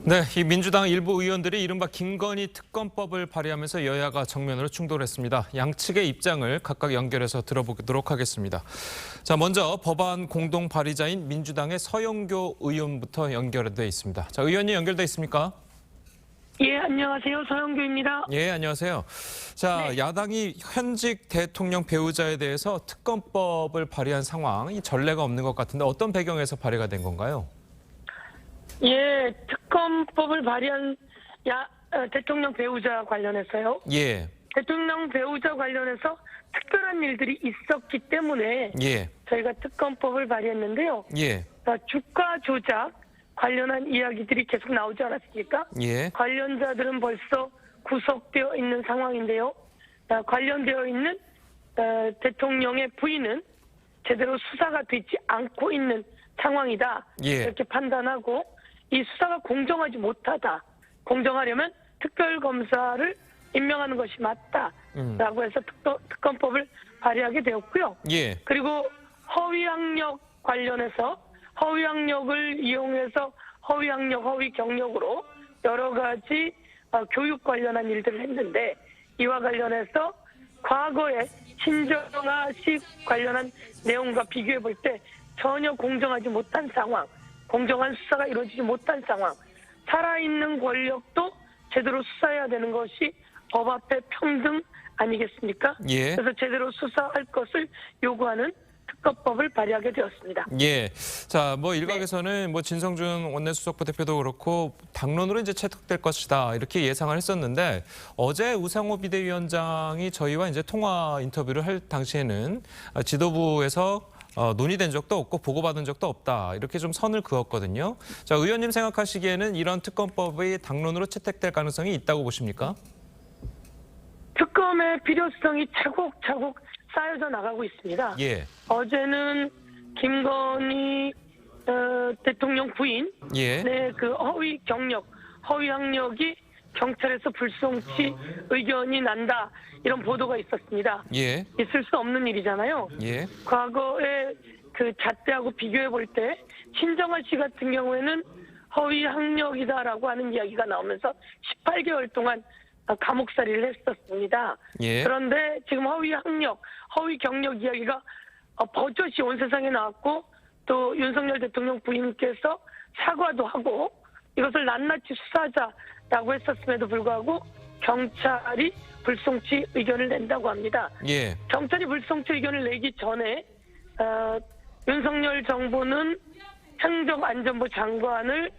네, 이 민주당 일부 의원들이 이른바 김건희 특검법을 발의하면서 여야가 정면으로 충돌했습니다. 양측의 입장을 각각 연결해서 들어보도록 하겠습니다. 자, 먼저 법안 공동 발의자인 민주당의 서영교 의원부터 연결돼 있습니다. 자, 의원님 연결돼 있습니까? 예, 안녕하세요. 서영교입니다. 예, 안녕하세요. 자, 네. 야당이 현직 대통령 배우자에 대해서 특검법을 발의한 상황, 이 전례가 없는 것 같은데 어떤 배경에서 발의가 된 건가요? 예, 특검법을 발의한 대통령 배우자 관련해서요. 예, 대통령 배우자 관련해서 특별한 일들이 있었기 때문에 예, 저희가 특검법을 발의했는데요. 예, 주가 조작 관련한 이야기들이 계속 나오지 않았습니까? 예, 관련자들은 벌써 구속되어 있는 상황인데요. 관련되어 있는 대통령의 부인은 제대로 수사가 되지 않고 있는 상황이다. 예. 이렇게 판단하고 이 수사가 공정하지 못하다. 공정하려면 특별검사를 임명하는 것이 맞다라고 해서 특검법을 발의하게 되었고요. 예, 그리고 허위학력 관련해서 허위학력을 이용해서 허위학력, 허위경력으로 여러 가지 교육 관련한 일들을 했는데 이와 관련해서 과거에 신정아 씨 관련한 내용과 비교해 볼 때 전혀 공정하지 못한 상황, 공정한 수사가 이루어지지 못한 상황, 살아있는 권력도 제대로 수사해야 되는 것이 법 앞에 평등 아니겠습니까? 예. 그래서 제대로 수사할 것을 요구하는 특검법을 발의하게 되었습니다. 예. 자, 뭐 일각에서는 뭐 진성준 원내수석 부대표도 그렇고 당론으로 이제 채택될 것이다 이렇게 예상을 했었는데 어제 우상호 비대위원장이 저희와 이제 통화 인터뷰를 할 당시에는 지도부에서 논의된 적도 없고 보고받은 적도 없다 이렇게 좀 선을 그었거든요. 자, 의원님 생각하시기에는 이런 특검법이 당론으로 채택될 가능성이 있다고 보십니까? 특검의 필요성이 차곡차곡 쌓여져 나가고 있습니다. 예. 어제는 김건희 대통령 부인 예. 네, 그 허위 경력, 허위 학력이 경찰에서 불송치 의견이 난다 이런 보도가 있었습니다. 예. 있을 수 없는 일이잖아요. 예. 과거에 그 잣대하고 비교해 볼 때 신정아 씨 같은 경우에는 허위 학력이다라고 하는 이야기가 나오면서 18개월 동안 감옥살이를 했었습니다. 예. 그런데 지금 허위 학력, 허위 경력 이야기가 버젓이 온 세상에 나왔고 또 윤석열 대통령 부인께서 사과도 하고 이것을 낱낱이 수사하자라고 했었음에도 불구하고 경찰이 불송치 의견을 낸다고 합니다. 예. 경찰이 불송치 의견을 내기 전에 윤석열 정부는 행정안전부 장관을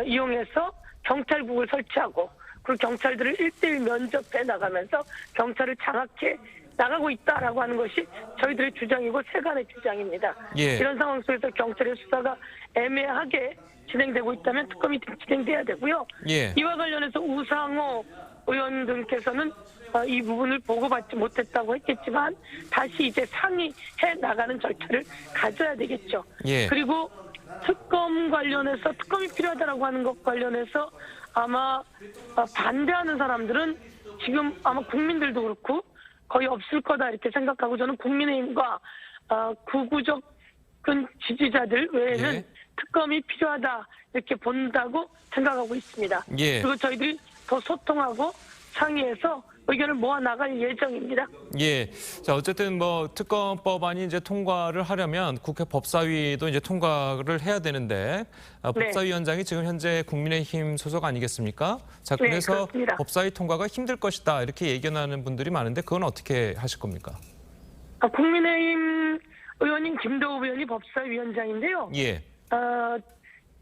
이용해서 경찰국을 설치하고 그리고 경찰들을 1대1 면접해 나가면서 경찰을 장악해 나가고 있다라고 하는 것이 저희들의 주장이고 세간의 주장입니다. 예. 이런 상황 속에서 경찰의 수사가 애매하게 진행되고 있다면 특검이 진행돼야 되고요. 예. 이와 관련해서 우상호 의원 등께서는 이 부분을 보고받지 못했다고 했겠지만 다시 이제 상의해 나가는 절차를 가져야 되겠죠. 예. 그리고 특검 관련해서 특검이 필요하다라고 하는 것 관련해서 아마 반대하는 사람들은 지금 아마 국민들도 그렇고 거의 없을 거다 이렇게 생각하고 저는 국민의힘과 구구적근 지지자들 외에는 예. 특검이 필요하다 이렇게 본다고 생각하고 있습니다. 예. 그리고 저희들이 더 소통하고 상의해서 의견을 모아 나갈 예정입니다. 예. 자, 어쨌든 뭐 특검법안이 이제 통과를 하려면 국회 법사위도 이제 통과를 해야 되는데 법사위원장이 지금 현재 국민의힘 소속 아니겠습니까? 자, 네, 그래서 그렇습니다. 법사위 통과가 힘들 것이다 이렇게 예견하는 분들이 많은데 그건 어떻게 하실 겁니까? 국민의힘 의원인 김도우 의원이 법사위원장인데요. 예.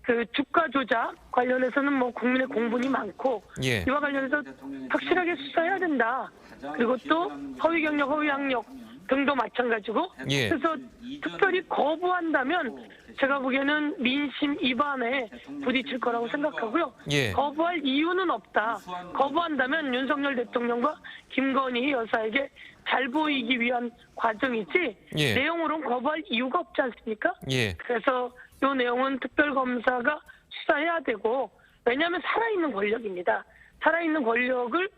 그 주가 조작 관련해서는 뭐 국민의 공분이 많고 예. 이와 관련해서 확실하게 수사해야 된다. 그리고 또 허위 경력, 허위 학력 등도 마찬가지고 예. 그래서 특별히 거부한다면 제가 보기에는 민심 위반에 부딪힐 거라고 생각하고요. 예. 거부할 이유는 없다. 거부한다면 윤석열 대통령과 김건희 여사에게 잘 보이기 위한 과정이지 예. 내용으로는 거부할 이유가 없지 않습니까? 예. 그래서 이 내용은 특별검사가 수사해야 되고 왜냐하면 살아있는 권력입니다. 살아있는 권력을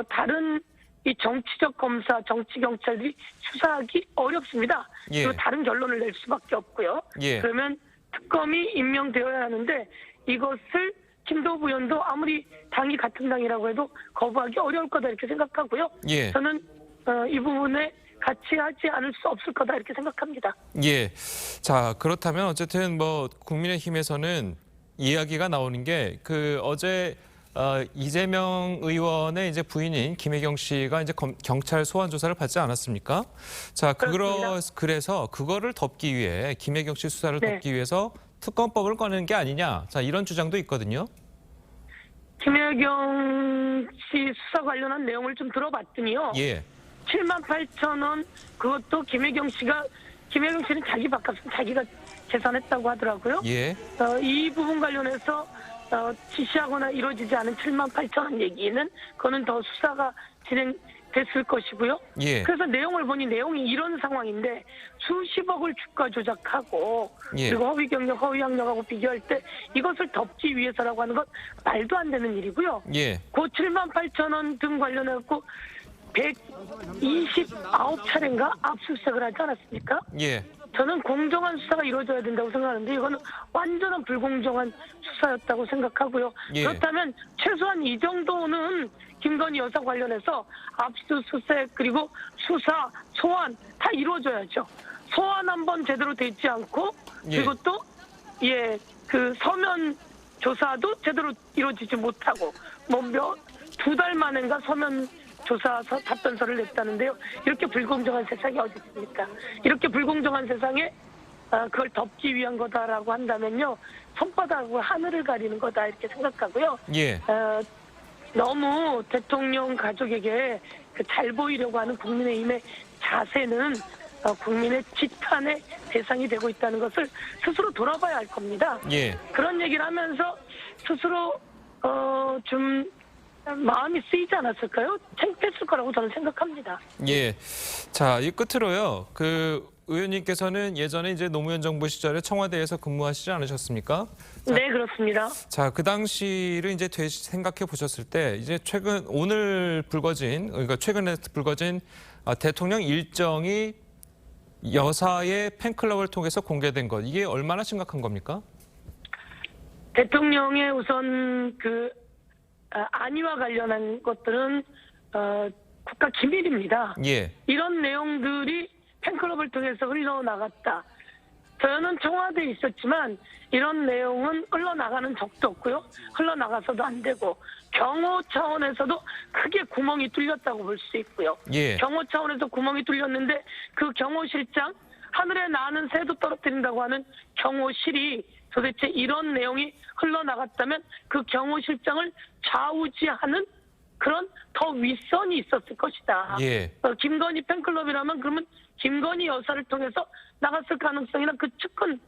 다른 이 정치적 검사, 정치 경찰들이 수사하기 어렵습니다. 예. 그리고 다른 결론을 낼 수밖에 없고요. 예. 그러면 특검이 임명되어야 하는데 이것을 김도부 의원도 아무리 당이 같은 당이라고 해도 거부하기 어려울 거다 이렇게 생각하고요. 예. 저는 이 부분에 같이 하지 않을 수 없을 거다 이렇게 생각합니다. 예. 자, 그렇다면 어쨌든 뭐 국민의힘에서는 이야기가 나오는 게 그 어제 이재명 의원의 이제 부인인 김혜경 씨가 이제 경찰 소환 조사를 받지 않았습니까? 자, 그래서 그거를 덮기 위해 김혜경 씨 수사를 네. 덮기 위해서 특검법을 꺼내는 게 아니냐. 자, 이런 주장도 있거든요. 김혜경 씨 수사 관련한 내용을 좀 들어봤더니요. 예. 78,000원 그것도 김혜경 씨는 자기 밥값은 자기가 계산했다고 하더라고요. 예. 이 부분 관련해서 지시하거나 이루어지지 않은 78,000원 얘기는 그거는 더 수사가 진행됐을 것이고요. 예. 그래서 내용을 보니 내용이 이런 상황인데 수십억을 주가 조작하고 예. 그리고 허위 경력, 허위 학력하고 비교할 때 이것을 덮기 위해서라고 하는 건 말도 안 되는 일이고요. 예. 그 78,000원 등 관련해서 129차례인가 압수수색을 하지 않았습니까? 예. 저는 공정한 수사가 이루어져야 된다고 생각하는데 이거는 완전한 불공정한 수사였다고 생각하고요. 예. 그렇다면 최소한 이 정도는 김건희 여사 관련해서 압수수색 그리고 수사, 소환 다 이루어져야죠. 소환 한번 제대로 되지 않고 예. 그리고 또 그 서면 조사도 제대로 이루어지지 못하고 두 달 만인가 서면 조사 답변서를 냈다는데요. 이렇게 불공정한 세상이 어디 있습니까? 이렇게 불공정한 세상에 그걸 덮기 위한 거다라고 한다면요. 손바닥으로 하늘을 가리는 거다 이렇게 생각하고요. 예. 너무 대통령 가족에게 잘 보이려고 하는 국민의힘의 자세는 국민의 지탄의 대상이 되고 있다는 것을 스스로 돌아봐야 할 겁니다. 예. 그런 얘기를 하면서 스스로 좀 마음이 쓰이지 않았을까요? 창피했을 거라고 저는 생각합니다. 예. 자, 이 끝으로요. 그 의원님께서는 예전에 이제 노무현 정부 시절에 청와대에서 근무하시지 않으셨습니까? 네, 그렇습니다. 자, 그 당시를 이제 생각해 보셨을 때 이제 그러니까 최근에 불거진 대통령 일정이 여사의 팬클럽을 통해서 공개된 것, 이게 얼마나 심각한 겁니까? 대통령의 우선 안위와 관련한 것들은 국가 기밀입니다. 예. 이런 내용들이 팬클럽을 통해서 흘러나갔다. 저는 청와대에 있었지만 이런 내용은 흘러나가는 적도 없고요. 흘러나가서도 안 되고 경호 차원에서도 크게 구멍이 뚫렸다고 볼 수 있고요. 예. 경호 차원에서 구멍이 뚫렸는데 그 경호실장 하늘에 나는 새도 떨어뜨린다고 하는 경호실이 도대체 이런 내용이 흘러나갔다면 그 경호실장을 좌우지하는 그런 더 윗선이 있었을 것이다. 예. 김건희 팬클럽이라면 그러면 김건희 여사를 통해서 나갔을 가능성이나 그 측근을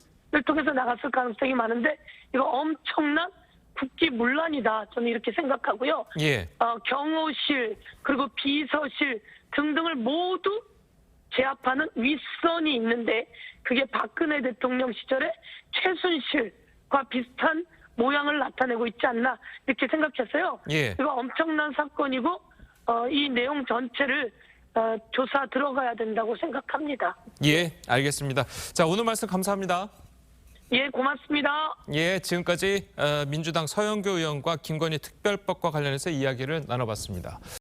통해서 나갔을 가능성이 많은데 이거 엄청난 국기문란이다. 저는 이렇게 생각하고요. 예. 경호실 그리고 비서실 등등을 모두 제압하는 윗선이 있는데 그게 박근혜 대통령 시절에 최순실과 비슷한 모양을 나타내고 있지 않나 이렇게 생각했어요. 예. 이거 엄청난 사건이고 이 내용 전체를 조사 들어가야 된다고 생각합니다. 예, 알겠습니다. 자, 오늘 말씀 감사합니다. 예, 고맙습니다. 예, 지금까지 민주당 서영교 의원과 김건희 특별법과 관련해서 이야기를 나눠봤습니다.